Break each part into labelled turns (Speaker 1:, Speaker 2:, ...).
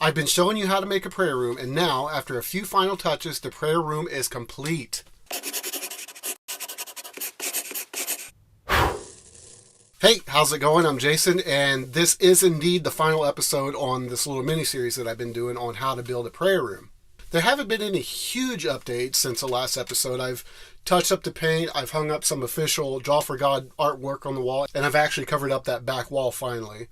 Speaker 1: I've been showing you how to make a prayer room, and now, after a few final touches, the prayer room is complete. Hey, how's it going? I'm Jason, and this is indeed the final episode on this little mini-series that I've been doing on how to build a prayer room. There haven't been any huge updates since the last episode. I've touched up the paint, I've hung up some official Draw for God artwork on the wall, and I've actually covered up that back wall finally.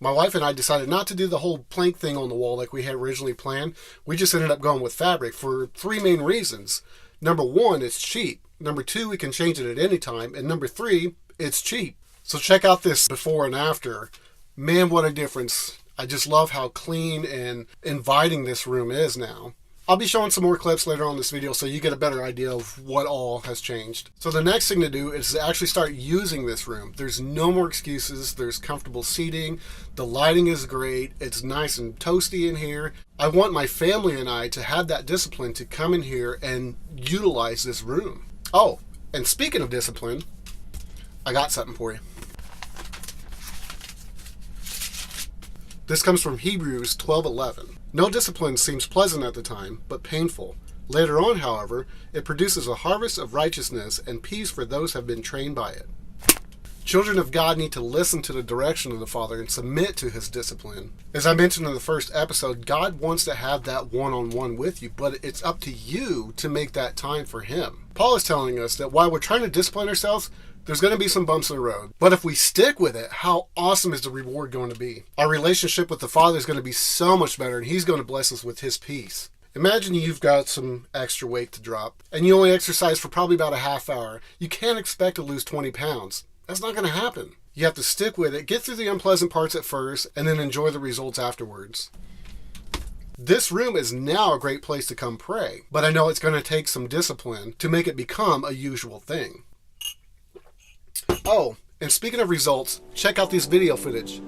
Speaker 1: My wife and I decided not to do the whole plank thing on the wall like we had originally planned. We just ended up going with fabric for three main reasons. Number one, it's cheap. Number two, we can change it at any time. And number three, it's cheap. So check out this before and after. Man, what a difference. I just love how clean and inviting this room is now. I'll be showing some more clips later on in this video so you get a better idea of what all has changed. So the next thing to do is to actually start using this room. There's no more excuses. There's comfortable seating. The lighting is great. It's nice and toasty in here. I want my family and I to have that discipline to come in here and utilize this room. Oh, and speaking of discipline, I got something for you. This comes from Hebrews 12:11. No discipline seems pleasant at the time, but painful. Later on, however, it produces a harvest of righteousness and peace for those who have been trained by it. Children of God need to listen to the direction of the Father and submit to His discipline. As I mentioned in the first episode, God wants to have that one-on-one with you, but it's up to you to make that time for Him. Paul is telling us that while we're trying to discipline ourselves, there's going to be some bumps in the road. But if we stick with it, how awesome is the reward going to be? Our relationship with the Father is going to be so much better, and He's going to bless us with His peace. Imagine you've got some extra weight to drop, and you only exercise for probably about a half hour. You can't expect to lose 20 pounds. That's not going to happen. You have to stick with it, get through the unpleasant parts at first, and then enjoy the results afterwards. This room is now a great place to come pray, but I know it's going to take some discipline to make it become a usual thing. Oh, and speaking of results, check out this video footage.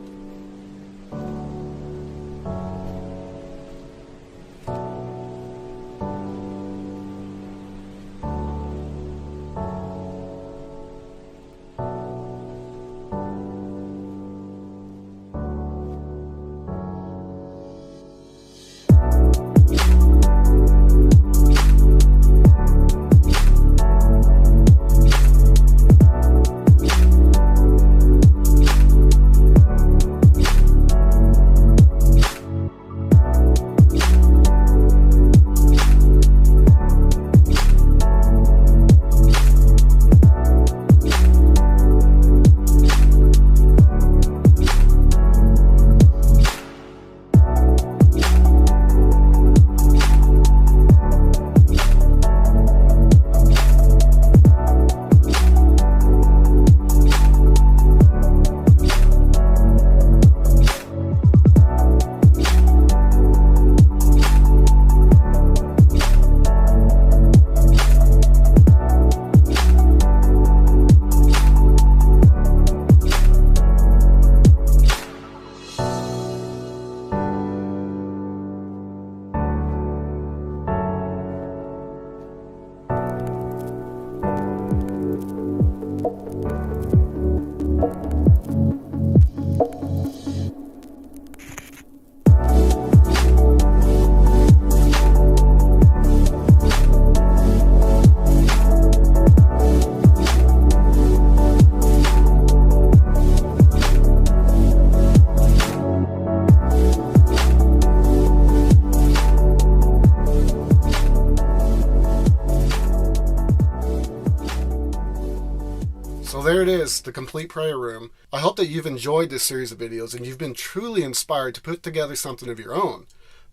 Speaker 1: So there it is, the complete prayer room. I hope that you've enjoyed this series of videos and you've been truly inspired to put together something of your own.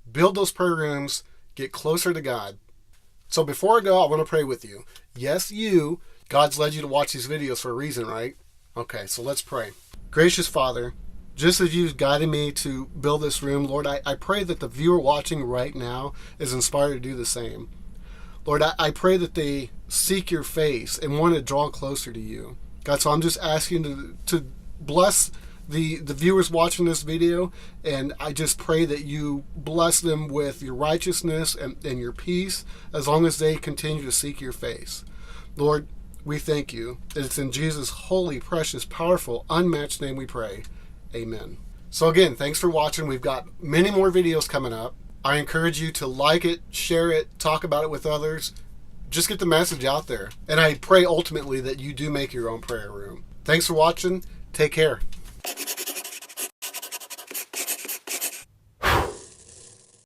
Speaker 1: Build those prayer rooms, get closer to God. So before I go, I want to pray with you. Yes, you. God's led you to watch these videos for a reason, right? Okay, so let's pray. Gracious Father, just as you've guided me to build this room, Lord, I pray that the viewer watching right now is inspired to do the same. Lord, I pray that they seek your face and want to draw closer to you. God, so I'm just asking to bless the viewers watching this video, and I just pray that you bless them with your righteousness and your peace as long as they continue to seek your face. Lord, we thank you. It's in Jesus' holy, precious, powerful, unmatched name we pray. Amen. So again, thanks for watching. We've got many more videos coming up. I encourage you to like it, share it, talk about it with others. Just get the message out there. And I pray ultimately that you do make your own prayer room. Thanks for watching. Take care.